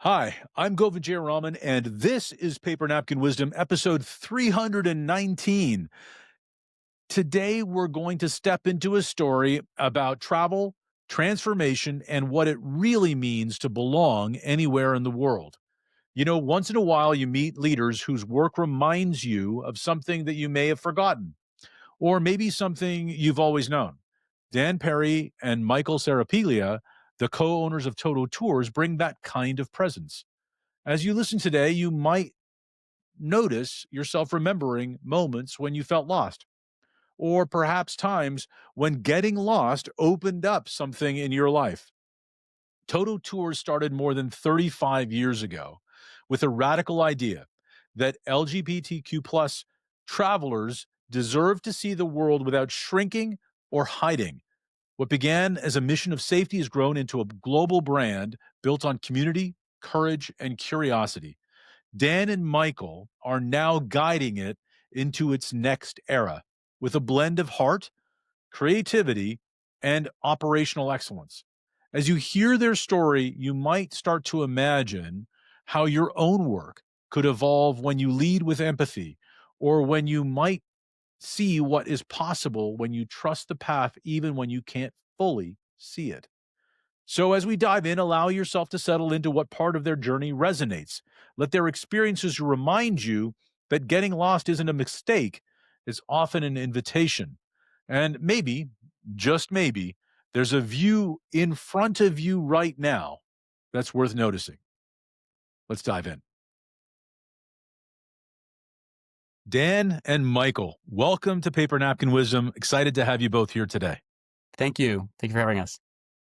Hi, I'm Govindh Jayaraman, and this is Paper Napkin Wisdom, episode 319. Today, we're going to step into a story about travel, transformation, and what it really means to belong anywhere in the world. Once in a while, you meet leaders whose work reminds you of something that you may have forgotten, or maybe something you've always known. Dan Perry and Michael Serapiglia, the co owners of Toto Tours, bring that kind of presence. As you listen today, you might notice yourself remembering moments when you felt lost, or perhaps times when getting lost opened up something in your life. Toto Tours started more than 35 years ago with a radical idea that LGBTQ plus travelers deserve to see the world without shrinking or hiding. What began as a mission of safety has grown into a global brand built on community, courage, and curiosity. Dan and Michael are now guiding it into its next era with a blend of heart, creativity, and operational excellence. As you hear their story, you might start to imagine how your own work could evolve when you lead with empathy, or when you might see what is possible when you trust the path, even when you can't fully see it. So, as we dive in, allow yourself to settle into what part of their journey resonates. Let their experiences remind you that getting lost isn't a mistake, it's often an invitation. And maybe, just maybe, there's a view in front of you right now that's worth noticing. Let's dive in. Dan and Michael, welcome to Paper Napkin Wisdom. Excited to have you both here today. Thank you. Thank you for having us.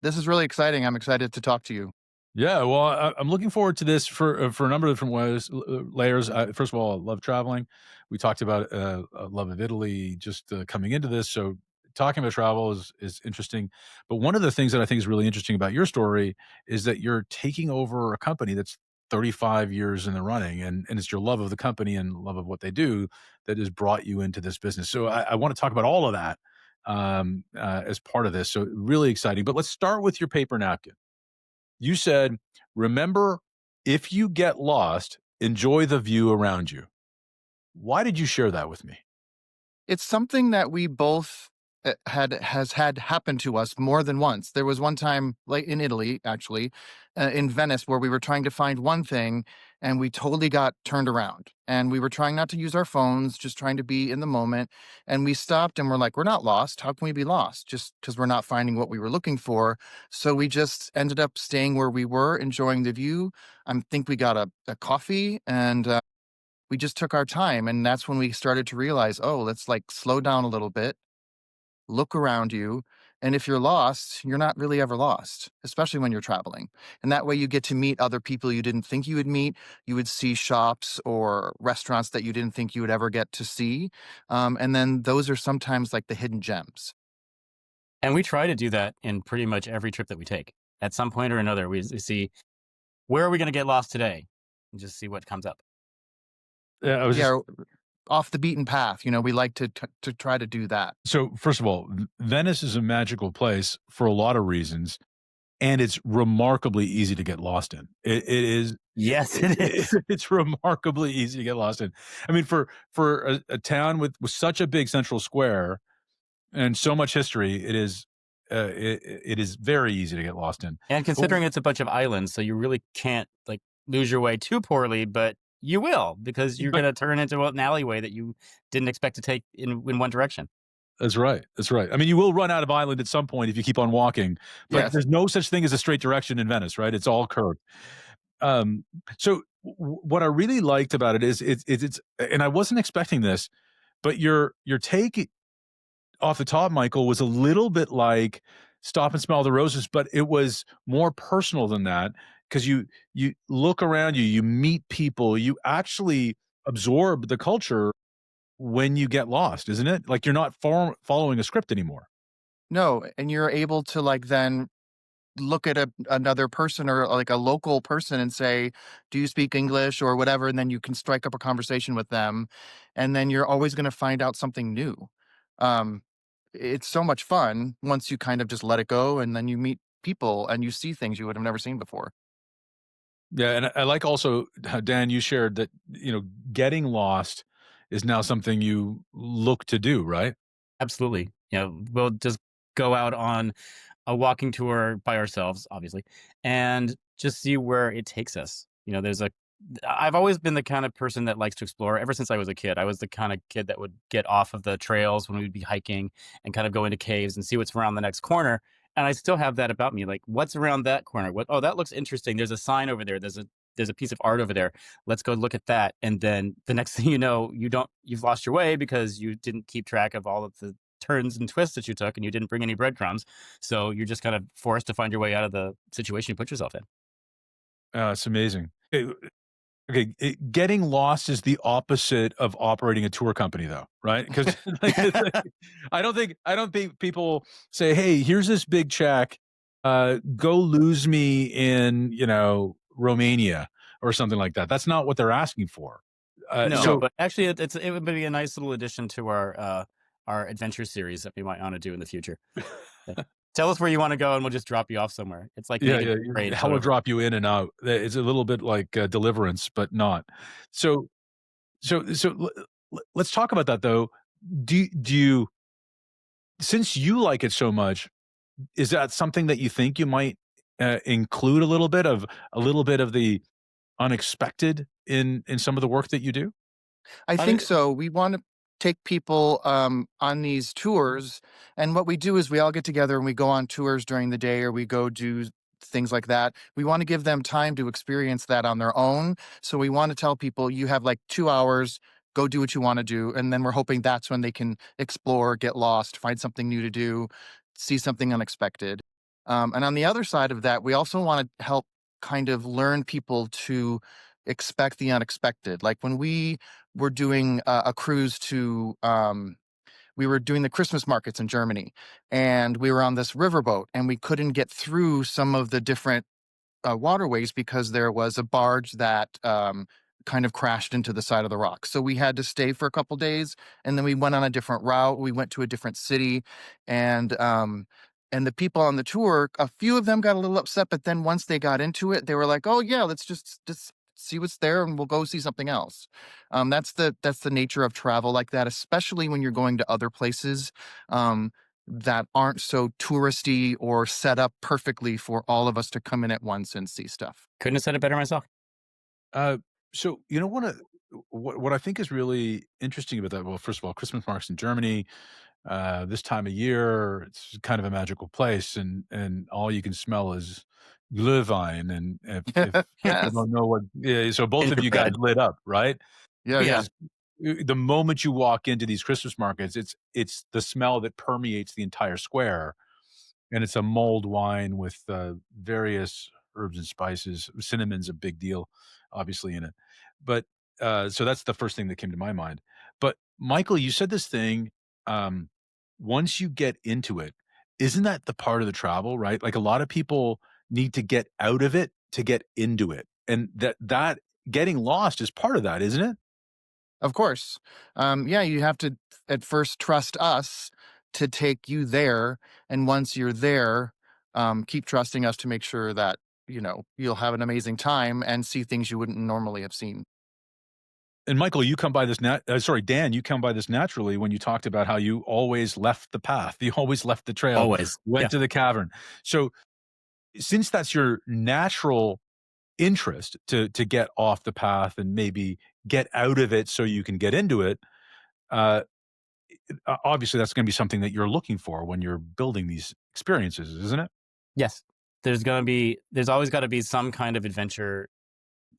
This is really exciting. I'm excited to talk to you. Yeah, well, I'm looking forward to this for a number of different ways, layers. First of all, I love traveling. We talked about a love of Italy just coming into this, so talking about travel is interesting. But one of the things that I think is really interesting about your story is that you're taking over a company that's 35 years in the running, and it's your love of the company and love of what they do that has brought you into this business. So I want to talk about all of that as part of this. So really exciting. But let's start with your paper napkin. You said, remember, if you get lost, enjoy the view around you. Why did you share that with me? It's something that we both has had happen to us more than once. There was one time, like in Italy, actually, in Venice, where we were trying to find one thing and we totally got turned around. And we were trying not to use our phones, just trying to be in the moment. And we stopped and we're like, we're not lost. How can we be lost? Just because we're not finding what we were looking for. So we just ended up staying where we were, enjoying the view. I think we got a coffee and we just took our time, and that's when we started to realize, oh, let's like slow down a little bit, look around you, and if you're lost, you're not really ever lost, especially when you're traveling. And that way you get to meet other people you didn't think you would meet. You would see shops or restaurants that you didn't think you would ever get to see. And then those are sometimes like the hidden gems. And we try to do that in pretty much every trip that we take. At some point or another, we see, where are we going to get lost today? And just see what comes up. Yeah, I was just Yeah, off the beaten path. We like to try to do that. so first of all, Venice is a magical place for a lot of reasons, and it's remarkably easy to get lost in. It is Yes, it is. it's remarkably easy to get lost in. I mean, for a town with such a big central square and so much history, it is very easy to get lost in. And But considering it's a bunch of islands, so you really can't like lose your way too poorly, but you will because you're but going to turn into an alleyway that you didn't expect to take in one direction. That's right. That's right. I mean, you will run out of island at some point if you keep on walking, but Yes. there's no such thing as a straight direction in Venice, right? It's all curved. Um, so what I really liked about it is it's and I wasn't expecting this, but your take off the top, Michael, was a little bit like Stop and Smell the Roses, but it was more personal than that because you look around you, you meet people, you actually absorb the culture when you get lost, isn't it? Like you're not following a script anymore. No, and you're able to like then look at another person or like a local person and say, "Do you speak English?" or whatever, and then you can strike up a conversation with them, and then you're always going to find out something new. Um, it's so much fun once you kind of just let it go, and then you meet people and you see things you would have never seen before. Yeah, and I like also how, Dan, you shared that, getting lost is now something you look to do, right? Absolutely. We'll just go out on a walking tour by ourselves, obviously, and just see where it takes us. I've always been the kind of person that likes to explore ever since I was a kid. I was the kind of kid that would get off of the trails when we'd be hiking and kind of go into caves and see what's around the next corner. And I still have that about me. Like, what's around that corner? Oh, that looks interesting. There's a sign over there. There's a piece of art over there. Let's go look at that. And then the next thing you know, you've lost your way because you didn't keep track of all of the turns and twists that you took, and you didn't bring any breadcrumbs. So you're just kind of forced to find your way out of the situation you put yourself in. It's amazing. Okay, getting lost is the opposite of operating a tour company, though, right? Because I don't think people say, "Hey, here's this big check. Go lose me in Romania or something like that." That's not what they're asking for. No, So but actually, it would be a nice little addition to our adventure series that we might want to do in the future. Like, tell us where you want to go, and we'll just drop you off somewhere. It's like yeah, Naked yeah, Parade, hell but will over. drop you in and out. It's a little bit like Deliverance, but not. So let's talk about that though. Do you, since you like it so much, is that something that you think you might include a little bit of the unexpected in some of the work that you do? I I think mean, so. We want to take people on these tours, and what we do is we all get together and we go on tours during the day, or we go do things like that. We want to give them time to experience that on their own. So we want to tell people you have like 2 hours. Go do what you want to do, and then we're hoping that's when they can explore, get lost, find something new to do, see something unexpected. And on the other side of that, we also want to help kind of learn people to expect the unexpected. Like when we were doing a cruise to we were doing the Christmas markets in Germany, and we were on this riverboat, and we couldn't get through some of the different waterways because there was a barge that kind of crashed into the side of the rock. So we had to stay for a couple days, and then we went on a different route. We went to a different city, and and the people on the tour, a few of them got a little upset, but then once they got into it, they were like, "Oh yeah, let's just see what's there, and we'll go see something else." That's the nature of travel like that, especially when you're going to other places. That aren't so touristy or set up perfectly for all of us to come in at once and see stuff. couldn't have said it better myself. Uh, so what I think is really interesting about that. Well, first of all, Christmas markets in Germany. This time of year, it's kind of a magical place, and all you can smell is Glühwein. And if people Yes. don't know what, yeah, so both In of your you guys bed. lit up, right? Yeah, yeah. Because the moment you walk into these Christmas markets, it's the smell that permeates the entire square, and it's a mulled wine with various herbs and spices. Cinnamon's a big deal, obviously, in it. But so that's the first thing that came to my mind. But Michael, you said this thing. Um, Once you get into it, isn't that the part of the travel, right? Like a lot of people need to get out of it to get into it, and that getting lost is part of that, isn't it? Of course. Yeah, you have to at first trust us to take you there. And once you're there, keep trusting us to make sure that, you'll have an amazing time and see things you wouldn't normally have seen. And Michael, you come by this sorry, Dan, you come by this naturally when you talked about how you always left the path. You always left the trail, Always. went Yeah. to the cavern. So since that's your natural interest to get off the path and maybe get out of it so you can get into it, uh, obviously that's going to be something that you're looking for when you're building these experiences, isn't it? Yes. There's always got to be some kind of adventure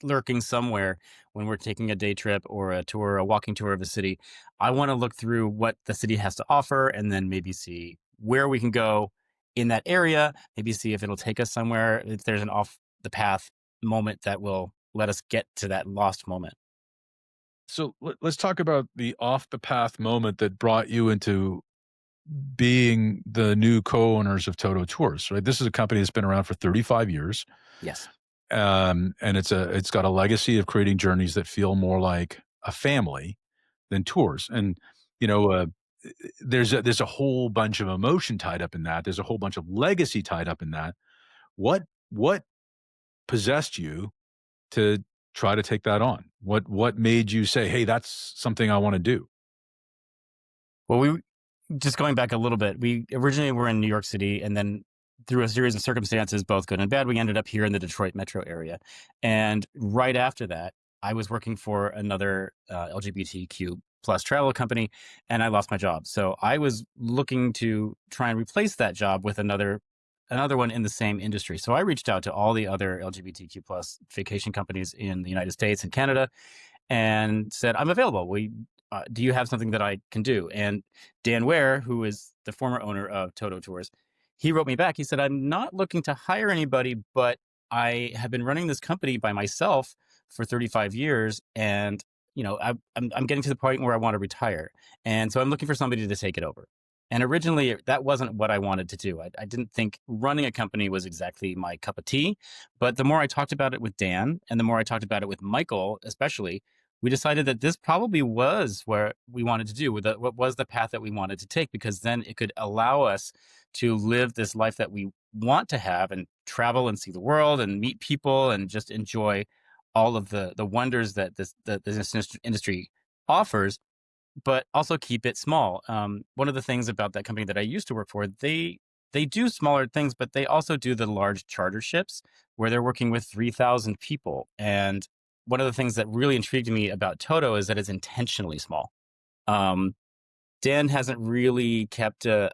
lurking somewhere when we're taking a day trip or a tour, a walking tour of a city. I want to look through what the city has to offer and then maybe see where we can go in that area, maybe see if it'll take us somewhere, if there's an off the path moment that will let us get to that lost moment. So let's talk about the off the path moment that brought you into being the new co-owners of Toto Tours, right? This is a company that's been around for 35 years. Yes. And it's got a legacy of creating journeys that feel more like a family than tours. And, you know, uh, there's a whole bunch of emotion tied up in that. There's a whole bunch of legacy tied up in that. What possessed you to try to take that on? What made you say, "Hey, that's something I wanna do"? Well, we just going back a little bit, we originally were in New York City, and then through a series of circumstances, both good and bad, we ended up here in the Detroit metro area. And right after that, I was working for another LGBTQ plus travel company, and I lost my job. So I was looking to try and replace that job with another one in the same industry. So I reached out to all the other LGBTQ plus vacation companies in the United States and Canada, and said, "I'm available. Do you have something that I can do?" And Dan Ware, who is the former owner of Toto Tours, he wrote me back. He said, "I'm not looking to hire anybody, but I have been running this company by myself for 35 years, and I'm getting to the point where I want to retire, and so I'm looking for somebody to take it over." And originally, that wasn't what I wanted to do. I didn't think running a company was exactly my cup of tea. But the more I talked about it with Dan, and the more I talked about it with Michael, especially, we decided that this probably was where we wanted to do, what was the path that we wanted to take, because then it could allow us to live this life that we want to have and travel and see the world and meet people and just enjoy all of the wonders that this industry offers, but also keep it small. One of the things about that company that I used to work for, they do smaller things, but they also do the large charter ships where they're working with 3,000 people. And one of the things that really intrigued me about Toto is that it's intentionally small. Um, Dan hasn't really kept a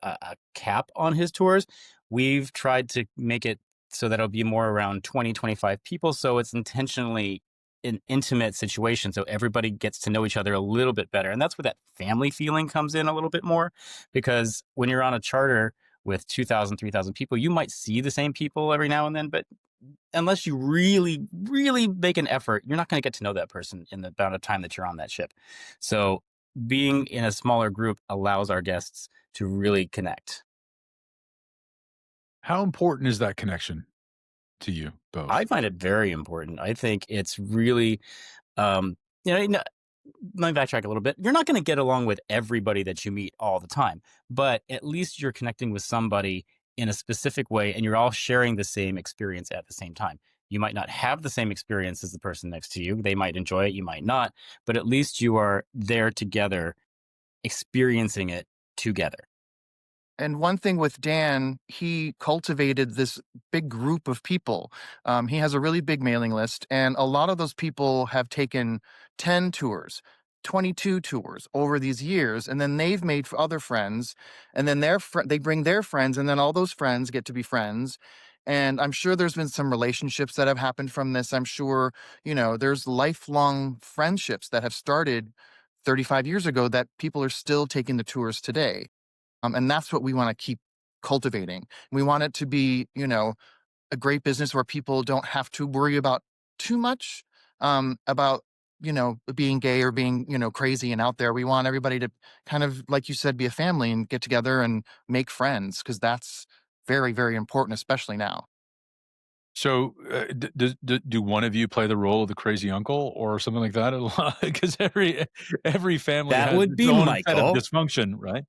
cap on his tours. We've tried to make it so that it'll be more around 20, 25 people. So it's intentionally an intimate situation. So everybody gets to know each other a little bit better. And that's where that family feeling comes in a little bit more. Because when you're on a charter with 2,000, 3,000 people, you might see the same people every now and then. But unless you really, really make an effort, you're not going to get to know that person in the amount of time that you're on that ship. So being in a smaller group allows our guests to really connect. How important is that connection to you both? I find it very important. I think it's really, um, you know, no- let me backtrack a little bit. You're not going to get along with everybody that you meet all the time, but at least you're connecting with somebody in a specific way and you're all sharing the same experience at the same time. You might not have the same experience as the person next to you. They might enjoy it, you might not, but at least you are there together, experiencing it together. And one thing with Dan, he cultivated this big group of people. He has a really big mailing list, and a lot of those people have taken 10 tours, 22 tours over these years, and then they've made other friends, and then they bring their friends, and then all those friends get to be friends. And I'm sure there's been some relationships that have happened from this. I'm sure, there's lifelong friendships that have started 35 years ago that people are still taking the tours today. And that's what we want to keep cultivating. We want it to be, a great business where people don't have to worry about too much about, being gay or being, crazy and out there. We want everybody to kind of, like you said, be a family and get together and make friends because that's very, very important, especially now. So, do one of you play the role of the crazy uncle or something like that? Because every family That has would its be own set of Michael. dysfunction, right?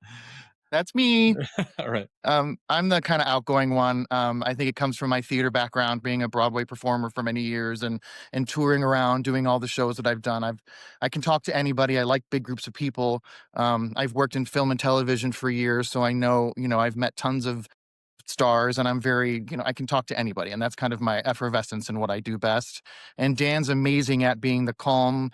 That's me. All right. I'm the kind of outgoing one. I think it comes from my theater background, being a Broadway performer for many years and touring around, doing all the shows that I've done. I can talk to anybody. I like big groups of people. I've worked in film and television for years, so I know, I've met tons of stars, and I'm very, I can talk to anybody, and that's kind of my effervescence and what I do best. And Dan's amazing at being the calm,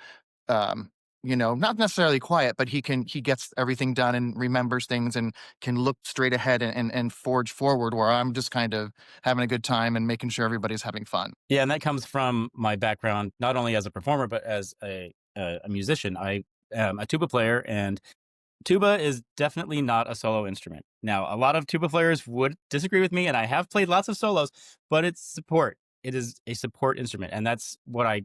um, not necessarily quiet, but he gets everything done and remembers things and can look straight ahead and forge forward. Where I'm just kind of having a good time and making sure everybody's having fun. Yeah, and that comes from my background, not only as a performer but as a musician. I am a tuba player, and tuba is definitely not a solo instrument. Now, a lot of tuba players would disagree with me, and I have played lots of solos, but it's support. It is a support instrument, and that's what I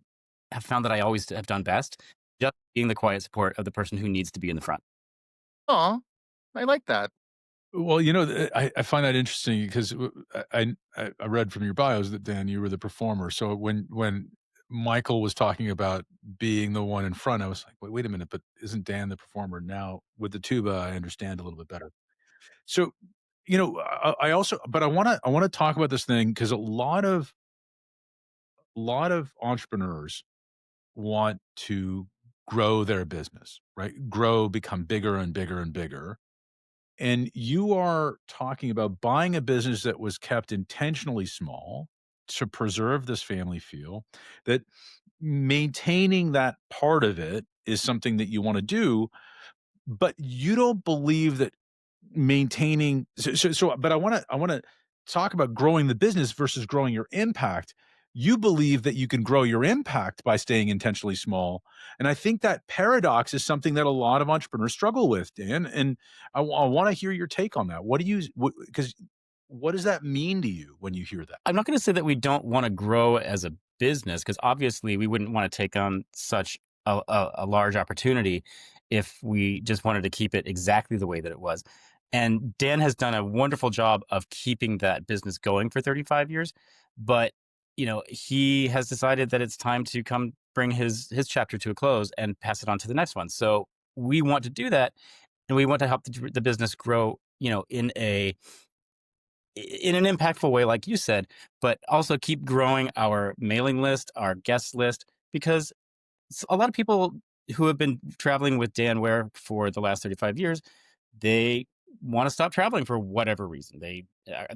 have found that I always have done best, just being the quiet support of the person who needs to be in the front. Oh, I like that. Well, I find that interesting because I read from your bios that, Dan, you were the performer. So when Michael was talking about being the one in front, I was like, "Wait a minute, but isn't Dan the performer?" Now, with the tuba, I understand a little bit better. So, I also but I wanna talk about this thing because lot of entrepreneurs want to grow their business, right? Grow, become bigger and bigger and bigger. And you are talking about buying a business that was kept intentionally small to preserve this family feel, that maintaining that part of it is something that you want to do, but you don't believe that maintaining but I wanna talk about growing the business versus growing your impact. You believe that you can grow your impact by staying intentionally small, and I think that paradox is something that a lot of entrepreneurs struggle with, Dan, and I wanna hear your take on that. What do you because what does that mean to you when you hear that? I'm not going to say that we don't want to grow as a business, because obviously we wouldn't want to take on such a large opportunity if we just wanted to keep it exactly the way that it was. And Dan has done a wonderful job of keeping that business going for 35 years. But, he has decided that it's time to come bring his chapter to a close and pass it on to the next one. So we want to do that, and we want to help the business grow, in an impactful way, like you said, but also keep growing our mailing list, our guest list, because a lot of people who have been traveling with Dan Ware for the last 35 years, they want to stop traveling for whatever reason.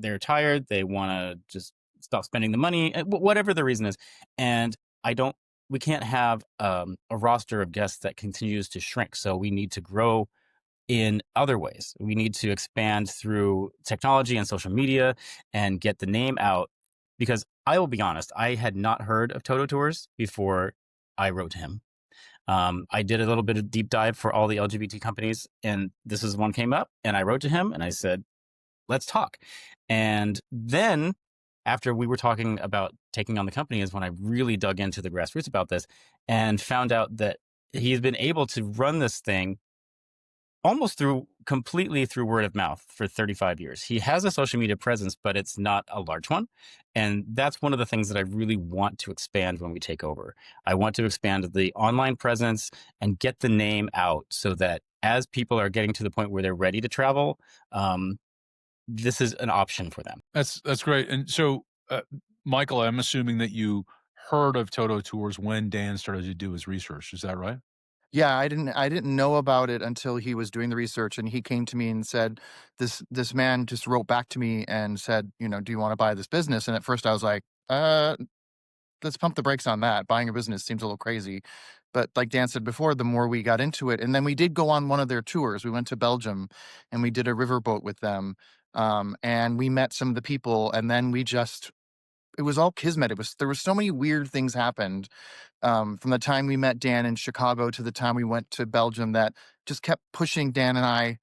They're tired. They want to just stop spending the money, whatever the reason is. And I don't. We can't have a roster of guests that continues to shrink. So we need to grow in other ways. We need to expand through technology and social media and get the name out. Because I will be honest, I had not heard of Toto Tours before I wrote to him. I did a little bit of deep dive for all the LGBT companies, and this is one came up, and I wrote to him and I said, let's talk. And then after we were talking about taking on the company is when I really dug into the grassroots about this and found out that he's been able to run this thing almost completely through word of mouth for 35 years. He has a social media presence, but it's not a large one. And that's one of the things that I really want to expand when we take over. I want to expand the online presence and get the name out so that as people are getting to the point where they're ready to travel, this is an option for them. That's great. And so, Michael, I'm assuming that you heard of Toto Tours when Dan started to do his research. Is that right? Yeah, I didn't know about it until he was doing the research, and he came to me and said, "This man just wrote back to me and said, do you want to buy this business?" And at first I was like, let's pump the brakes on that. Buying a business seems a little crazy." But like Dan said before, the more we got into it, and then we did go on one of their tours. We went to Belgium and we did a riverboat with them. And we met some of the people, and then it was all kismet. There were so many weird things happened from the time we met Dan in Chicago to the time we went to Belgium that just kept pushing Dan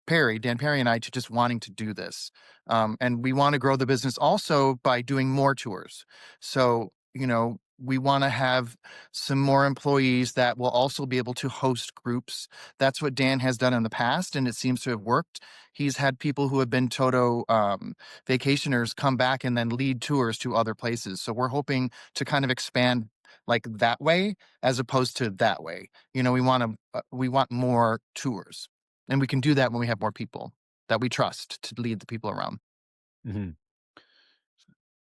Perry and I to just wanting to do this. And we want to grow the business also by doing more tours. So, we want to have some more employees that will also be able to host groups. That's what Dan has done in the past, and it seems to have worked. He's had people who have been Toto vacationers come back and then lead tours to other places. So we're hoping to kind of expand like that way as opposed to that way. We want more tours. And we can do that when we have more people that we trust to lead the people around. Mhm.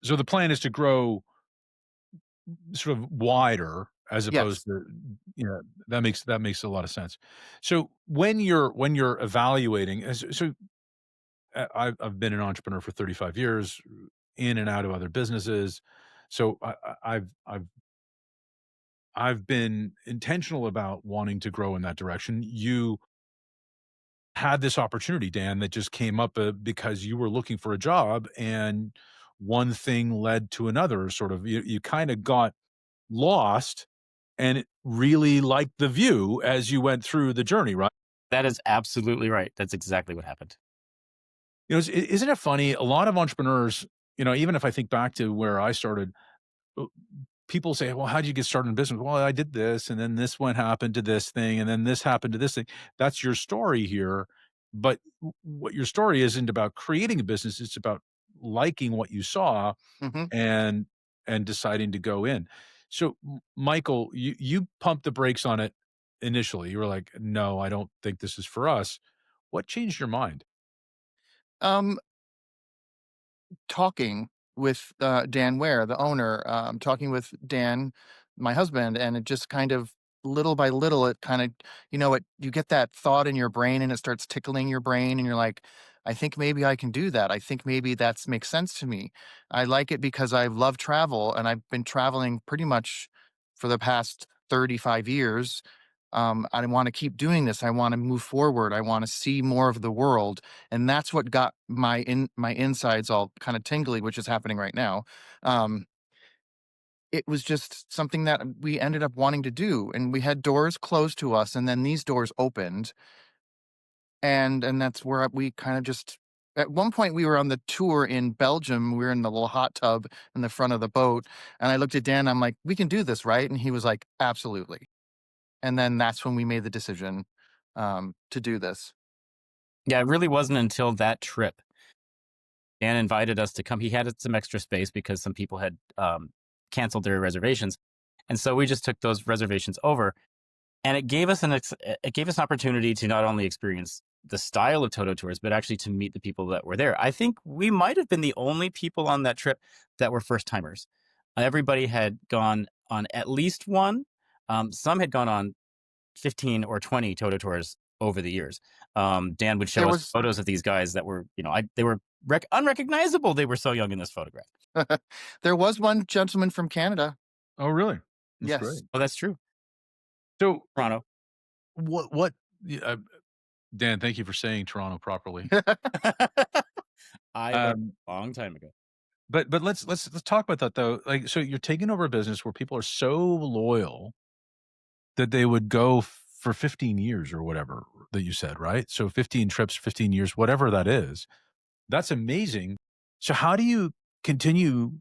So the plan is to grow sort of wider as opposed Yes. to, that makes a lot of sense. So when you're evaluating, I've been an entrepreneur for 35 years, in and out of other businesses. So I've been intentional about wanting to grow in that direction. You had this opportunity, Dan, that just came up because you were looking for a job, and one thing led to another. Sort of, you kind of got lost and really liked the view as you went through the journey, right? That is absolutely right. That's exactly what happened. Isn't it funny? A lot of entrepreneurs, even if I think back to where I started, uh, people say, "Well, how did you get started in business?" Well, I did this, and then this one happened to this thing, and then this happened to this thing. That's your story here, but what your story isn't about creating a business. It's about liking what you saw Hmm. and deciding to go in. So, Michael, you pumped the brakes on it initially. You were like, "No, I don't think this is for us." What changed your mind? Um, Talking. with Dan Ware, the owner, talking with Dan, my husband, and it just kind of little by little, it kind of, you get that thought in your brain and it starts tickling your brain, and you're like, I think maybe I can do that. I think maybe that's makes sense to me. I like it because I love travel and I've been traveling pretty much for the past 35 years. I want to keep doing this. I want to move forward. I want to see more of the world, and that's what got my insides all kind of tingly, which is happening right now. Um, it was just something that we ended up wanting to do, and we had doors closed to us, and then these doors opened, and that's where we kind of just. At one point, we were on the tour in Belgium. We were in the little hot tub in the front of the boat, and I looked at Dan. I'm like, "We can do this, right?" And he was like, "Absolutely." And then that's when we made the decision to do this. Yeah, it really wasn't until that trip Dan invited us to come. He had some extra space because some people had canceled their reservations, and so we just took those reservations over, and it gave us it gave us an opportunity to not only experience the style of Toto Tours, but actually to meet the people that were there. I think we might have been the only people on that trip that were first timers. Everybody had gone on at least one. Some had gone on 15 or 20 Toto Tours over the years. Dan would There show us was photos of these guys that were, they were unrecognizable. They were so young in this photograph. there was one gentleman from Canada. Oh, really? That's Yes. great. Oh, that's true. So, Toronto. what? Yeah, Dan, thank you for saying Toronto properly. I went Um, a long time ago. but let's talk about that though. Like, so you're taking over a business where people are so loyal that they would go for 15 years or whatever that you said, right? So 15 trips, 15 years, whatever that is. That's amazing. So how do you continue,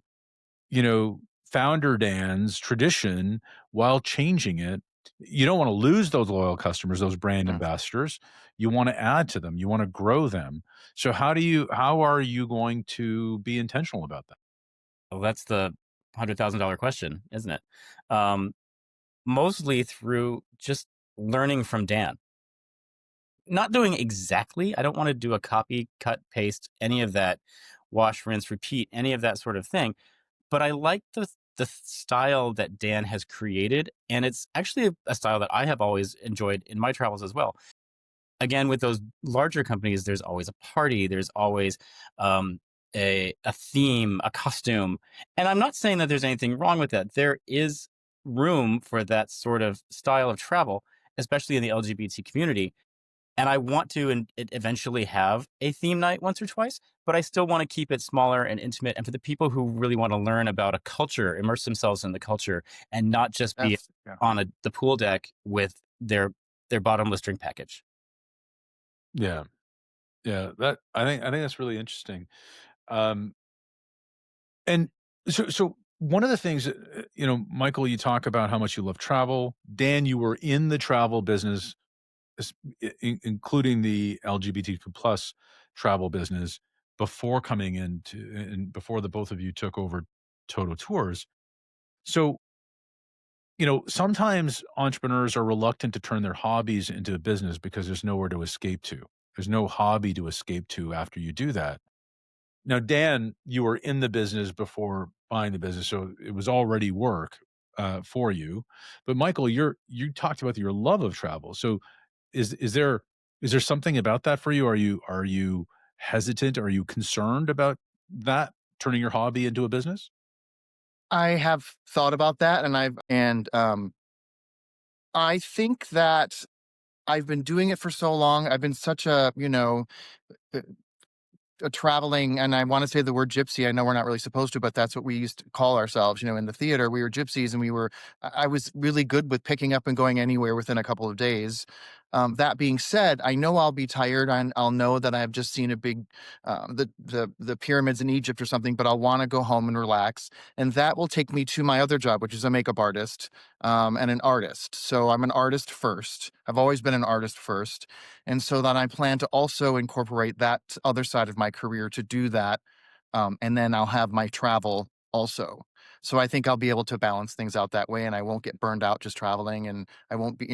founder Dan's tradition while changing it? You don't want to lose those loyal customers, those brand Mm. ambassadors. You want to add to them. You want to grow them. So how are you going to be intentional about that? Well, that's the $100,000 question, isn't it? Um, Mostly through just learning from Dan. Not doing exactly. I don't want to do a copy, cut, paste, any of that, wash, rinse, repeat, any of that sort of thing. But I like the style that Dan has created, and it's actually a style that I have always enjoyed in my travels as well. Again, with those larger companies, there's always a party, there's always um, a theme, a costume, and I'm not saying that there's anything wrong with that. There is room for that sort of style of travel, especially in the LGBT community. And I want to eventually have a theme night once or twice, but I still want to keep it smaller and intimate. And for the people who really want to learn about a culture, immerse themselves in the culture, and not just be Yeah. on the pool deck with their bottomless drink package. Yeah. Yeah. I think that's really interesting. Um, and so one of the things, Michael, you talk about how much you love travel. Dan, you were in the travel business, es- including the LGBTQ plus travel business before coming into and before the both of you took over Toto Tours. So, sometimes entrepreneurs are reluctant to turn their hobbies into a business because there's nowhere to escape to. There's no hobby to escape to after you do that. Now, Dan, you were in the business before buying the business, so it was already work for you. But Michael, you talked about your love of travel. So, is there something about that for you? Are you hesitant? Are you concerned about that turning your hobby into a business? I have thought about that, I think that I've been doing it for so long. I've been such uh, a traveling, and I want to say the word gypsy. I know we're not really supposed to, but that's what we used to call ourselves. In the theater, we were gypsies, and I was really good with picking up and going anywhere within a couple of days. That being said, I know I'll be tired, and I'll know that I've just seen a big, the pyramids in Egypt or something, but I'll want to go home and relax, and that will take me to my other job, which is a makeup artist, and an artist. So I'm an artist first. I've always been an artist first, and so then I plan to also incorporate that other side of my career to do that. And then I'll have my travel also. So I think I'll be able to balance things out that way, and I won't get burned out just traveling. And I won't be,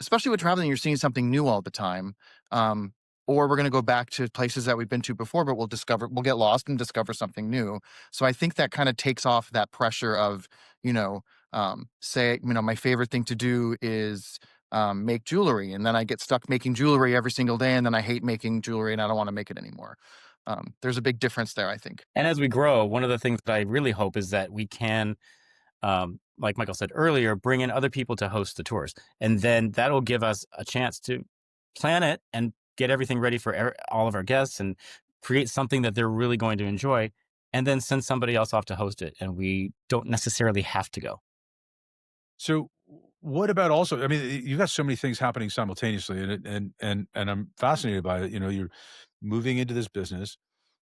especially with traveling, you're seeing something new all the time. Um, or we're going to go back to places that we've been to before, but we'll get lost and discover something new. So I think that kind of takes off that pressure of, say, my favorite thing to do is make jewelry. And then I get stuck making jewelry every single day. And then I hate making jewelry and I don't want to make it anymore. There's a big difference there, I think. And as we grow, one of the things that I really hope is that we can, like Michael said earlier, bring in other people to host the tours. And then that'll give us a chance to plan it and get everything ready for all of our guests and create something that they're really going to enjoy, and then send somebody else off to host it. And we don't necessarily have to go. So what about also, I mean, you've got so many things happening simultaneously, and I'm fascinated by it. You're moving into this business,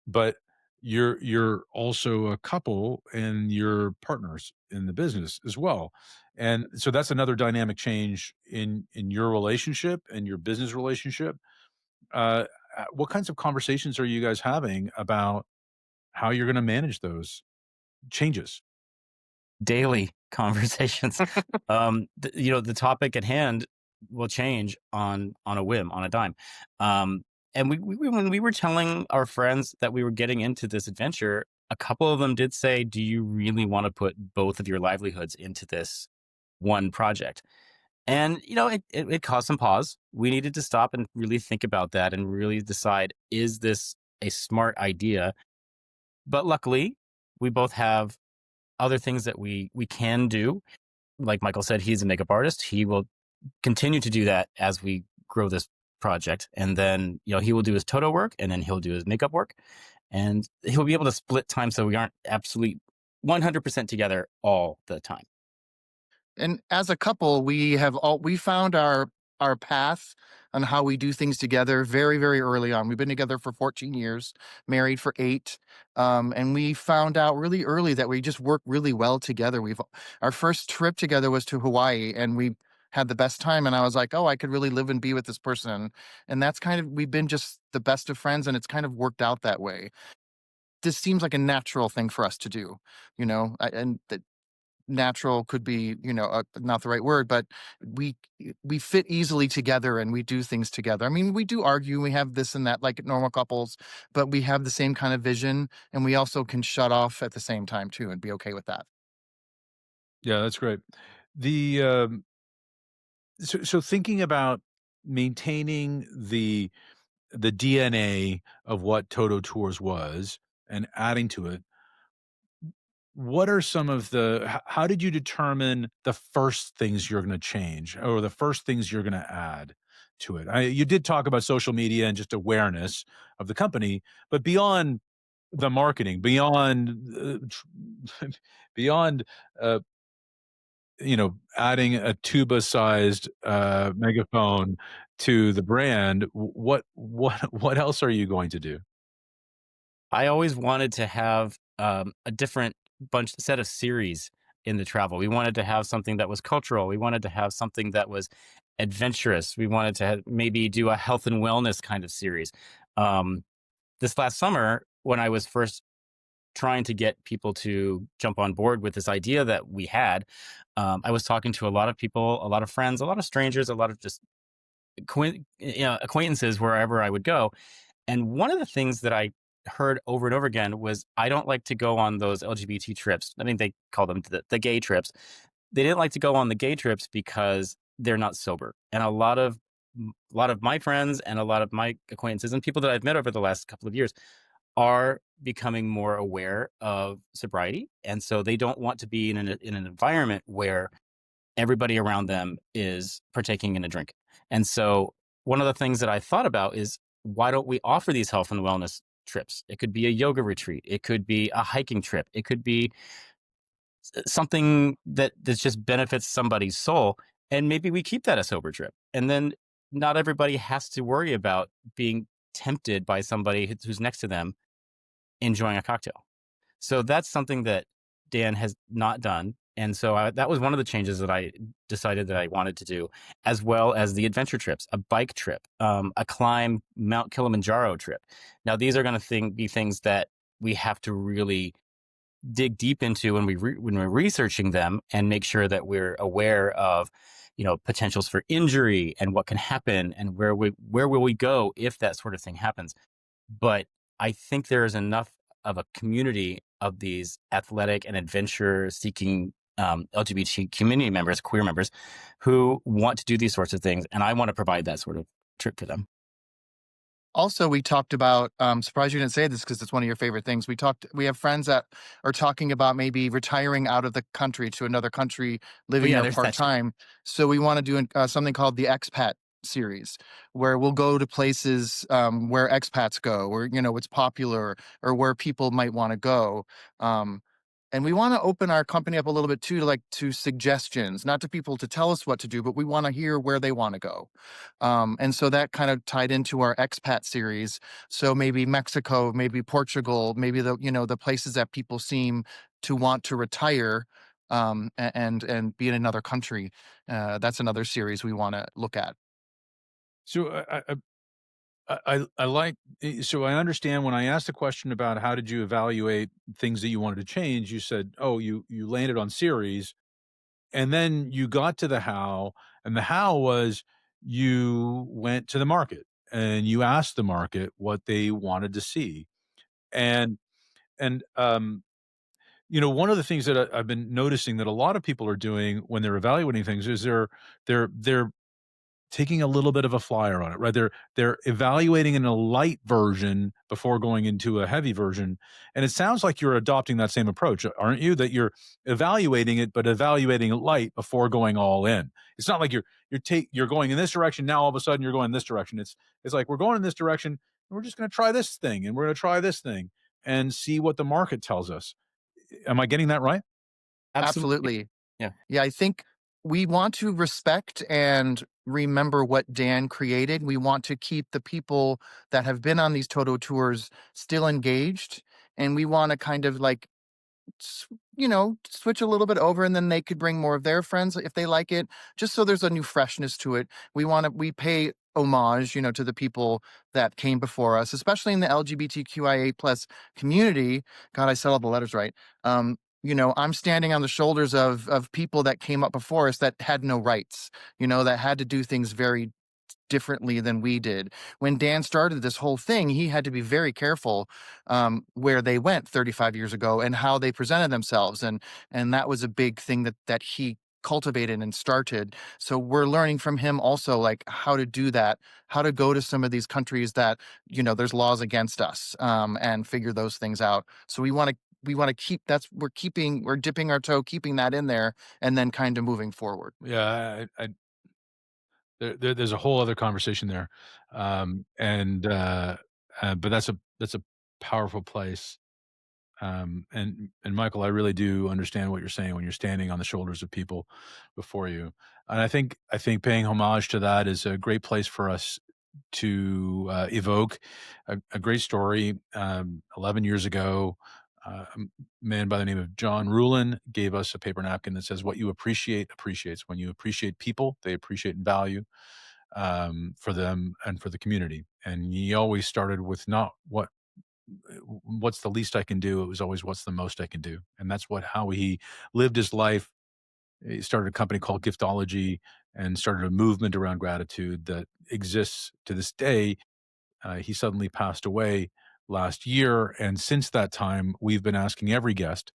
but you're also a couple and you're partners in the business as well. And so that's another dynamic change in your relationship and your business relationship. Uh, what kinds of conversations are you guys having about how you're going to manage those changes? Daily conversations. The topic at hand will change on a whim, on a dime. And when we were telling our friends that we were getting into this adventure, a couple of them did say, "Do you really want to put both of your livelihoods into this one project?" And it caused some pause. We needed to stop and really think about that and really decide, is this a smart idea? But luckily, we both have other things that we can do. Like Michael said, he's a makeup artist. He will continue to do that as we grow this project. And then, he will do his Toto work, and then he'll do his makeup work. And he'll be able to split time so we aren't absolutely 100% together all the time. And as a couple, we found our path on how we do things together very, very early on. We've been together for 14 years, married for 8. And we found out really early that we just work really well together. Our first trip together was to Hawaii, and we had the best time. And I was like, oh, I could really live and be with this person. And that's we've been just the best of friends, and it's kind of worked out that way. This seems like a natural thing for us to do, and natural could be, not the right word, but we we fit easily together and we do things together. I mean, we do argue, we have this and that like normal couples, but we have the same kind of vision, and we also can shut off at the same time too and be okay with that. Yeah, that's great. The um so, so thinking about maintaining the DNA of what Toto Tours was and adding to it, what are some of how did you determine the first things you're going to change or the first things you're going to add to it? You did talk about social media and just awareness of the company, but beyond the marketing, beyond uh, adding a tuba-sized megaphone to the brand, what else are you going to do? I always wanted to have a different set of series in the travel. We wanted to have something that was cultural. We wanted to have something that was adventurous. We wanted to maybe do a health and wellness kind of series. Um, this last summer, when I was first trying to get people to jump on board with this idea that we had, I was talking to a lot of people, a lot of friends, a lot of strangers, a lot of just acquaintances wherever I would go. And one of the things that I heard over and over again was, I don't like to go on those LGBT trips. I mean, they call them the gay trips. They didn't like to go on the gay trips because they're not sober. And a lot of my friends and a lot of my acquaintances and people that I've met over the last couple of years are becoming more aware of sobriety. And so they don't want to be in an environment where everybody around them is partaking in a drink. And so one of the things that I thought about is, why don't we offer these health and wellness trips? It could be a yoga retreat. It could be a hiking trip. It could be something that just benefits somebody's soul. And maybe we keep that a sober trip. And then not everybody has to worry about being tempted by somebody who's next to them enjoying a cocktail. So that's something that Dan has not done. And so that was one of the changes that I decided that I wanted to do, as well as the adventure trips, a bike trip, a climb Mount Kilimanjaro trip. Now, these are going to be things that we have to really dig deep into when we're researching them, and make sure that we're aware of potentials for injury and what can happen and where will we go if that sort of thing happens. But I think there is enough of a community of these athletic and adventure seeking LGBT community members, queer members, who want to do these sorts of things. And I want to provide that sort of trip for them. Also, we talked about, surprised you didn't say this because it's one of your favorite things. We have friends that are talking about maybe retiring out of the country to another country, Oh, living yeah, there there's part that too. time. So we want to do something called the expat series, where we'll go to places where expats go, or what's popular, or where people might want to go. Um, and we want to open our company up a little bit too, to suggestions, not to people to tell us what to do, but we want to hear where they want to go. And so that kind of tied into our expat series. So maybe Mexico, maybe Portugal, maybe the places that people seem to want to retire, and be in another country. That's another series we want to look at. So I like, so I understand when I asked the question about how did you evaluate things that you wanted to change, you said, oh, you landed on series, and then you got to the how, and the how was you went to the market and you asked the market what they wanted to see. And and one of the things that I've been noticing that a lot of people are doing when they're evaluating things is they're taking a little bit of a flyer on it, right? They're evaluating in a light version before going into a heavy version, and it sounds like you're adopting that same approach, aren't you? That you're evaluating it, but evaluating it light before going all in. It's not like you're going in this direction now. All of a sudden, you're going this direction. It's like we're going in this direction, and we're just going to try this thing, and we're going to try this thing, and see what the market tells us. Am I getting that right? Absolutely. Absolutely. Yeah. Yeah, I think we want to respect and remember what Dan created. We want to keep the people that have been on these Toto tours still engaged. And we want to kind of s- switch a little bit over, and then they could bring more of their friends if they like it, just so there's a new freshness to it. We pay homage, to the people that came before us, especially in the LGBTQIA plus community. God, I said all the letters right. I'm standing on the shoulders of people that came up before us that had no rights, that had to do things very differently than we did. When Dan started this whole thing, he had to be very careful where they went 35 years ago and how they presented themselves, and that was a big thing that he cultivated and started. So we're learning from him also, like, how to do that, how to go to some of these countries that there's laws against us, and figure those things out. So we want to keep we're dipping our toe, keeping that in there, and then kind of moving forward. Yeah, there's a whole other conversation there, but that's a powerful place. And Michael, I really do understand what you're saying when you're standing on the shoulders of people before you, and I think paying homage to that is a great place for us to evoke a great story. 11 years ago, a man by the name of John Rulin gave us a paper napkin that says, "What you appreciate appreciates." When you appreciate people, they appreciate and value for them and for the community. And he always started with not what's the least I can do. It was always what's the most I can do, and that's how he lived his life. He started a company called Giftology and started a movement around gratitude that exists to this day. He suddenly passed away last year, and since that time, we've been asking every guest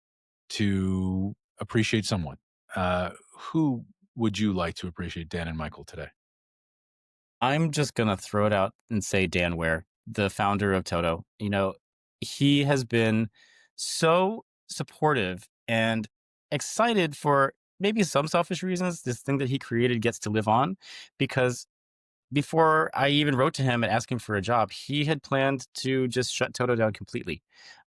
to appreciate someone. Who would you like to appreciate, Dan and Michael, today? I'm just going to throw it out and say Dan Ware, the founder of Toto. He has been so supportive and excited for maybe some selfish reasons. This thing that he created gets to live on, because before I even wrote to him and asked him for a job, he had planned to just shut Toto down completely.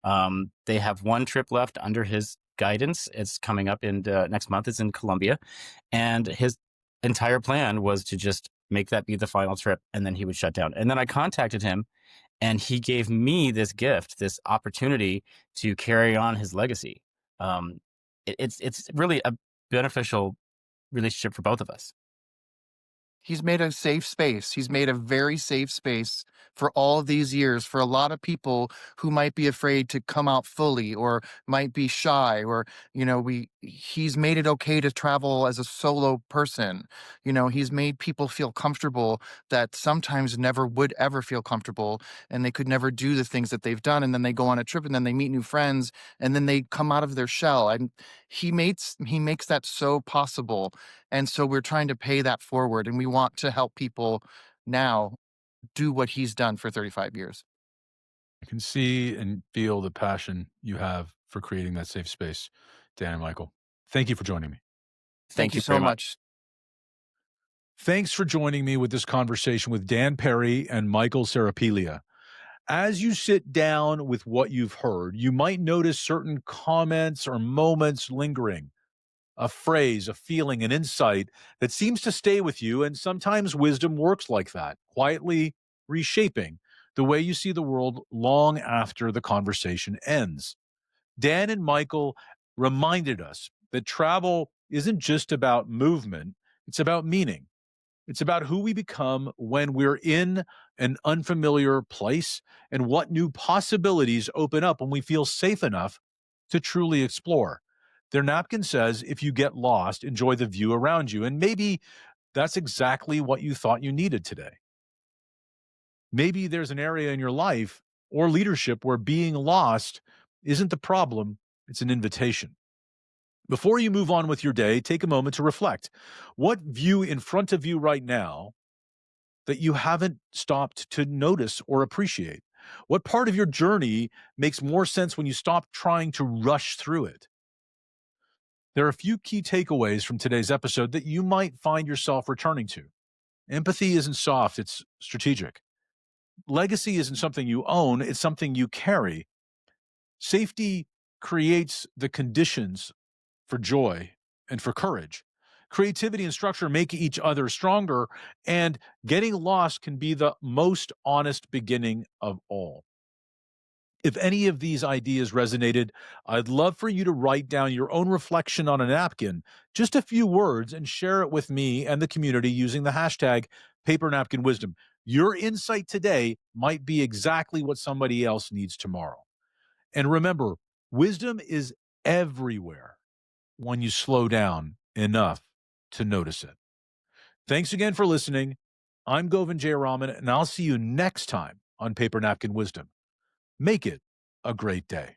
They have one trip left under his guidance. It's coming up in next month. It's in Colombia, and his entire plan was to just make that be the final trip, and then he would shut down. And then I contacted him, and he gave me this gift, this opportunity to carry on his legacy. It's really a beneficial relationship for both of us. He's made a safe space. He's made a very safe space for all of these years for a lot of people who might be afraid to come out fully or might be shy or, he's made it okay to travel as a solo person. He's made people feel comfortable that sometimes never would ever feel comfortable, and they could never do the things that they've done, and then they go on a trip and then they meet new friends and then they come out of their shell. And he makes that so possible, and so we're trying to pay that forward, and we want to help people now do what he's done for 35 years. I can see and feel the passion you have for creating that safe space, Dan and Michael. Thank you for joining me. Thank Thank you you very so much. much. Thanks for joining me with this conversation with Dan Perry and Michael Serapiglia. As you sit down with what you've heard, you might notice certain comments or moments lingering, a phrase, a feeling, an insight that seems to stay with you. And sometimes wisdom works like that, quietly reshaping the way you see the world long after the conversation ends. Dan and Michael reminded us that travel isn't just about movement, it's about meaning. It's about who we become when we're in an unfamiliar place and what new possibilities open up when we feel safe enough to truly explore. Their napkin says, if you get lost, enjoy the view around you. And maybe that's exactly what you thought you needed today. Maybe there's an area in your life or leadership where being lost isn't the problem, it's an invitation. Before you move on with your day, take a moment to reflect. What view in front of you right now that you haven't stopped to notice or appreciate? What part of your journey makes more sense when you stop trying to rush through it? There are a few key takeaways from today's episode that you might find yourself returning to. Empathy isn't soft, it's strategic. Legacy isn't something you own, it's something you carry. Safety creates the conditions for joy and for courage. Creativity and structure make each other stronger, and getting lost can be the most honest beginning of all. If any of these ideas resonated, I'd love for you to write down your own reflection on a napkin, just a few words, and share it with me and the community using the hashtag Paper Napkin Wisdom. Your insight today might be exactly what somebody else needs tomorrow. And remember, wisdom is everywhere when you slow down enough to notice it. Thanks again for listening. I'm Govindh Jayaraman, and I'll see you next time on Paper Napkin Wisdom. Make it a great day.